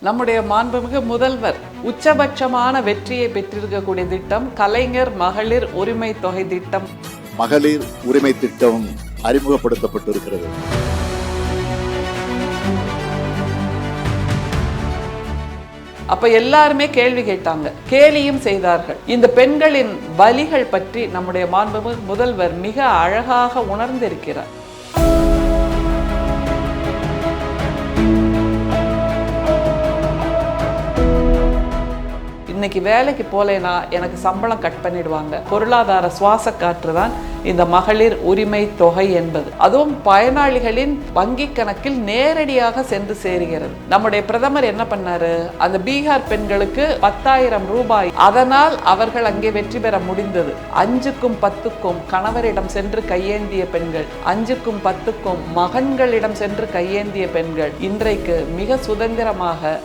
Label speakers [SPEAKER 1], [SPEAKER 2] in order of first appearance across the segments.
[SPEAKER 1] நம்முடைய மாண்புமிகு முதல்வர் உச்சபட்சமான வெற்றியை பெற்றிருக்கக்கூடிய திட்டம் கலைஞர் மகளிர் உரிமை தொகை திட்டம்.
[SPEAKER 2] மகளிர் உரிமை திட்டம் அறிமுகப்படுத்தப்பட்டிருக்கிறது.
[SPEAKER 1] அப்ப எல்லாருமே கேள்வி கேட்டாங்க, கேலியும் செய்தார்கள். இந்த பெண்களின் வலிகள் பற்றி நம்முடைய மாண்புமிகு முதல்வர் மிக அழகாக உணர்ந்திருக்கிறார். இன்னைக்கு வேலைக்கு போலேனா எனக்கு சம்பளம் கட் பண்ணிடுவாங்க. பொருளாதார சுவாச காற்று தான் இந்த மகளிர் உரிமை தொகை என்பது. அதுவும் பயனாளிகளின் வங்கி கணக்கில் நேரடியாக சென்று சேருகிறது. நம்முடைய பிரதமர் என்ன பண்ணாரு, அந்த பீகார் பெண்களுக்கு 10,000 ரூபாய், அதனால் அவர்கள் அங்கே வெற்றி பெற முடிந்தது. 5க்கும் 10க்கும் கணவரிடம் சென்று கையேந்திய பெண்கள், 5க்கும் 10க்கும் மகன்களிடம் சென்று கையேந்திய பெண்கள் இன்றைக்கு மிக சுதந்திரமாக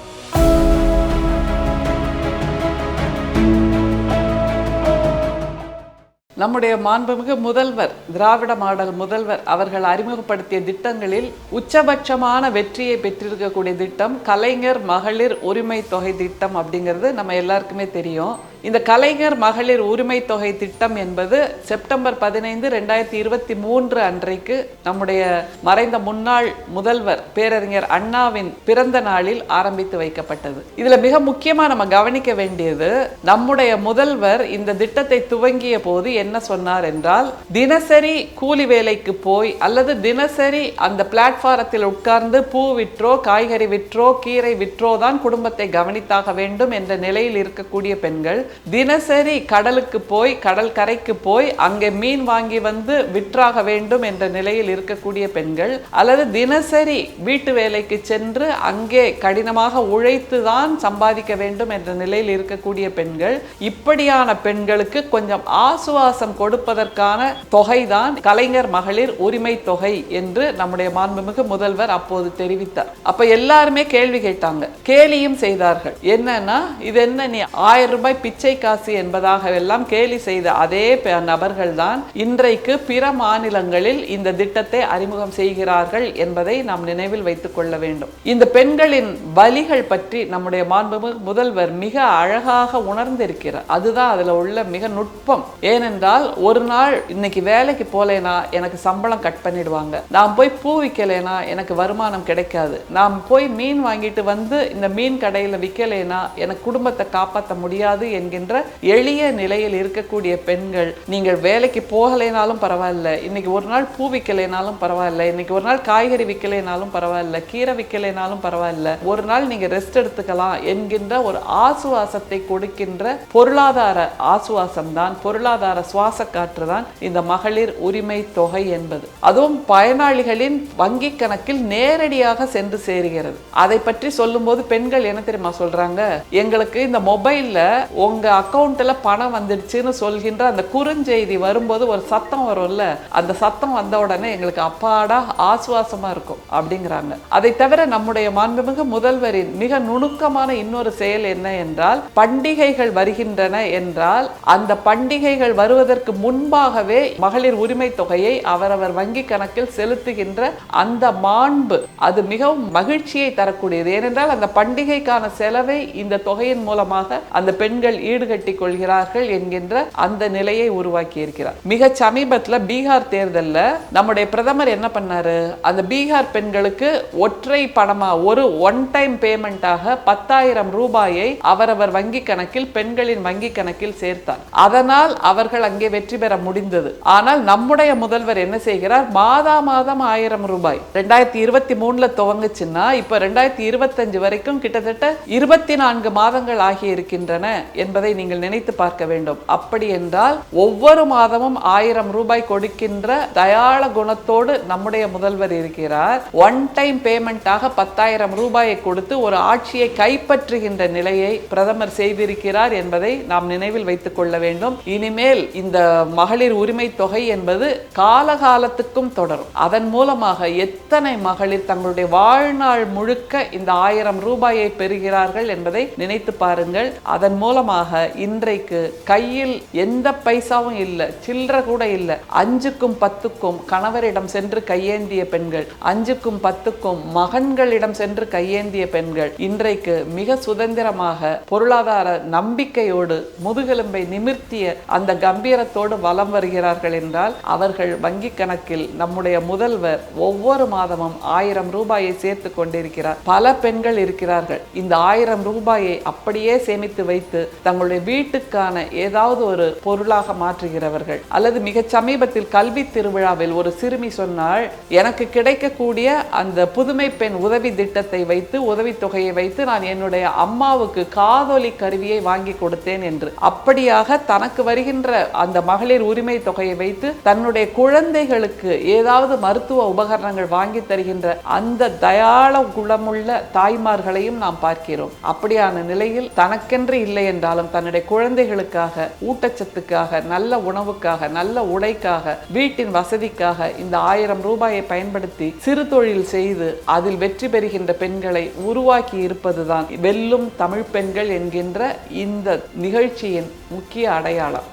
[SPEAKER 1] நம்முடைய மாண்புமிகு முதல்வர், திராவிட மாடல் முதல்வர் அவர்கள் அறிமுகப்படுத்திய திட்டங்களில் உச்சபட்சமான வெற்றியை பெற்றிருக்கக்கூடிய திட்டம் கலைஞர் மகளிர் உரிமை தொகை திட்டம் அப்படிங்கிறது நம்ம எல்லாருக்குமே தெரியும். இந்த கலைஞர் மகளிர் உரிமை தொகை திட்டம் என்பது செப்டம்பர் 15, 2023 அன்றைக்கு நம்முடைய மறைந்த முன்னாள் முதல்வர் பேரறிஞர் அண்ணாவின் பிறந்த நாளில் ஆரம்பித்து வைக்கப்பட்டது. இதுல மிக முக்கியமா நம்ம கவனிக்க வேண்டியது, நம்முடைய முதல்வர் இந்த திட்டத்தை துவங்கிய போது என்ன சொன்னார் என்றால், தினசரி கூலி வேலைக்கு போய் அல்லது தினசரி அந்த பிளாட்பாரத்தில் உட்கார்ந்து பூ விற்றோ காய்கறி விற்றோ கீரை விற்றோ தான் குடும்பத்தை கவனித்தாக வேண்டும் என்ற நிலையில் இருக்கக்கூடிய பெண்கள் தினசரி கடலுக்கு போய் கடல் கரைக்கு போய் அங்கே மீன் வாங்கி வந்து விற்றாக வேண்டும் என்ற நிலையில் இருக்கக்கூடிய பெண்கள், அல்லது தினசரி வீட்டு வேலைக்கு சென்று அங்கே கடினமாக உழைத்து தான் சம்பாதிக்க வேண்டும் என்ற நிலையில் இருக்கக்கூடிய பெண்கள், இப்படியான பெண்களுக்கு கொஞ்சம் ஆசுவாசம் கொடுப்பதற்கான தொகைதான் கலைஞர் மகளிர் உரிமை தொகை என்று நம்முடைய மாண்புமிகு முதல்வர் அப்போது தெரிவித்தார். அப்ப எல்லாருமே கேள்வி கேட்டாங்க, கேலியும் செய்தார்கள். என்னன்னா, இது என்ன நீ 1000 ரூபாய் பிச்சை காசு என்பதாக எல்லாம் கேலி செய்த அதே நபர்கள் தான் இன்றைக்கு பிற மாநிலங்களில் இந்த திட்டத்தை அறிமுகம் செய்கிறார்கள் என்பதை நாம் நினைவில் வைத்துக் கொள்ள வேண்டும். இந்த பெண்களின் வலிகள் பற்றி நம்முடைய மாண்புமிகு முதல்வர் மிக அழகாக உணர்ந்திருக்கிறார். அதுதான் அதுல உள்ள மிக நுட்பம். ஏனென்றால், ஒரு நாள் இன்னைக்கு வேலைக்கு போலேனா எனக்கு சம்பளம் கட் பண்ணிடுவாங்க, நான் போய் பூ விற்கலேனா எனக்கு வருமானம் கிடைக்காது, நான் போய் மீன் வாங்கிட்டு வந்து இந்த மீன் கடையில விற்கலேனா எனக்கு குடும்பத்தை காப்பாற்ற முடியாது என்கின்ற எளிய நிலையில் இருக்கக்கூடிய பெண்கள், நீங்கள் வேலைக்கு போகலைனாலும் பரவாயில்ல, இன்னைக்கு ஒரு நாள் பூ விற்கலைனாலும் பரவாயில்ல, இன்னைக்கு ஒரு நாள் காய்கறி விற்கலைனாலும் பரவாயில்ல, கீரை விற்கலைனாலும் பரவாயில்ல, ஒரு நாள் நீங்க ரெஸ்ட் எடுத்துக்கலாம் என்கின்ற ஒரு ஆசுவாசத்தை கொடுக்கின்ற பொருளாதார ஆசுவாசம் தான், பொருளாதார சுவாச காற்று தான் இந்த மகளிர் உரிமை தொகை என்பது. அதுவும் பயனாளிகளின் வங்கி கணக்கில் நேரடியாக சென்று சேருகிறது. அதை பற்றி சொல்லும் போது பெண்கள் என்ன தெரியுமா சொல்றாங்க, எங்களுக்கு இந்த மொபைல்ல உங்க அக்கௌண்ட்ல பணம் வந்துடுச்சுன்னு சொல்கின்ற அந்த குறுஞ்செய்தி வரும்போது ஒரு சத்தம் வரும்ல, அந்த சத்தம் வந்த உடனே எங்களுக்கு அப்பாடா ஆசுவாசமா இருக்கும் அப்படிங்கிறாங்க. அதை தவிர நம்முடைய மாண்புமிகு முதல்வரின் மிக நுணுக்கமான இன்னொரு செயல் என்ன என்றால், பண்டிகைகள் வருகின்றன என்றால் அந்த பண்டிகைகள் வருவதற்கு முன்பாகவே மகளிர் உரிமை தொகையை அவரவர் வங்கி கணக்கில் செலுத்துகின்ற அந்த மாண்பு, அது மிகவும் மகிழ்ச்சியை தரக்கூடியது. ஏனென்றால் அந்த பண்டிகைக்கான செலவை இந்த தொகையின் மூலமாக அந்த பெண்கள் ஈடுகட்டி கொள்கிறார்கள் என்கின்ற அந்த நிலையை உருவாக்கி இருக்கிறார். மிக சமீபத்தில் பீகார் தேர்தலில் நம்முடைய பிரதமர் என்ன பண்ணாரு, அந்த பீகார் பெண்களுக்கு ஒற்றை பணமா ஒரு ஒன் டைம் பேமெண்டாக 10,000 ரூபாயை அவரவர் வங்கி கணக்கில், பெண்களின் வங்கி கணக்கில் சேர்த்தார். அதனால் அவர்கள் அங்கே வெற்றி பெற முடிந்தது. ஆனால் நம்முடைய முதல்வர் என்ன செய்கிறார், மாதா மாதம் 1000 ரூபாய் 2023 துவங்குச்சுன்னா இப்ப 2025 வரைக்கும் கிட்டத்தட்ட 24 மாதங்கள் ஆகி இருக்கின்றன என்பதை நீங்கள் நினைத்து பார்க்க வேண்டும். அப்படி என்றால் ஒவ்வொரு மாதமும் 1000 ரூபாய் கொடுக்கின்ற தயாள குணத்தோடு நம்முடைய முதல்வர் இருக்கிறார். ஒன் டைம் பேமெண்டாக 10,000 ரூபாயை கொடுத்து ஒரு ஆட்சியை கைப்பற்றுகின்ற நிலையை பிரதமர் செய்திருக்கிறார் என்பதை நாம் நினைவில் வைத்துக் கொள்ள வேண்டும். இனிமேல் இந்த மகளிர் உரிமை தொகை என்பது காலகாலத்துக்கும் தொடரும். அதன் மூலமாக எத்தனை மகளிர் தங்களுடைய வாழ்நாள் முழுக்க இந்த 1000 ரூபாயை பெறுகிறார்கள் என்பதை நினைத்து பாருங்கள். அதன் மூலமாக சுதந்திரமாக இன்றைக்கு கையில் எந்த பைசாவும் இல்லை, சில்லற கூட இல்லை. 5க்கும் 10க்கும் கணவரிடம் சென்று கையேந்திய பெண்கள், 5க்கும் 10க்கும் மகன்களிடம் சென்று கையேந்திய பெண்கள் இன்றைக்கு மிக சுதந்திரமாக பொருளாதார நம்பிக்கையோடு முதுகெலும்பை நிமிர்த்திய அந்த கம்பீரத்தோடு வலம் வருகிறார்கள் என்றால் அவர்கள் வங்கி கணக்கில் நம்முடைய முதல்வர் ஒவ்வொரு மாதமும் 1000 ரூபாயை சேர்த்து கொண்டிருக்கிறார். பல பெண்கள் இருக்கிறார்கள் இந்த 1000 ரூபாயை அப்படியே சேமித்து வைத்து தங்களுடைய வீட்டுக்கான ஏதாவது ஒரு பொருளாக மாற்றுகிறவர்கள். அல்லது மிக சமீபத்தில் கல்வி திருவிழாவில் ஒரு சிறுமி சொன்னால், எனக்கு கிடைக்கக்கூடிய அந்த புதுமை பெண் உதவி திட்டத்தை வைத்து, உதவித்தொகையை வைத்து நான் என்னுடைய அம்மாவுக்கு காதொலி கருவியை வாங்கி கொடுத்தேன் என்று. அப்படியாக தனக்கு வருகின்ற அந்த மகளிர் உரிமை தொகையை வைத்து தன்னுடைய குழந்தைகளுக்கு ஏதாவது மருத்துவ உபகரணங்கள் வாங்கி தருகின்ற அந்த தயாள குணமுள்ள தாய்மார்களையும் நாம் பார்க்கிறோம். அப்படியான நிலையில் தனக்கென்று இல்லை என்றாலும் தன்னுடைய குழந்தைகளுக்காக, ஊட்டச்சத்துக்காக, நல்ல உணவுக்காக, நல்ல உடைக்காக, வீட்டின் வசதிக்காக இந்த 1000 ரூபாயை பயன்படுத்தி சிறு தொழில் செய்து அதில் வெற்றி பெறுகின்ற பெண்களை உருவாக்கி இருப்பதுதான் வெல்லும் தமிழ் பெண்கள் என்கின்ற இந்த நிகழ்ச்சியின் முக்கிய அடையாளம்.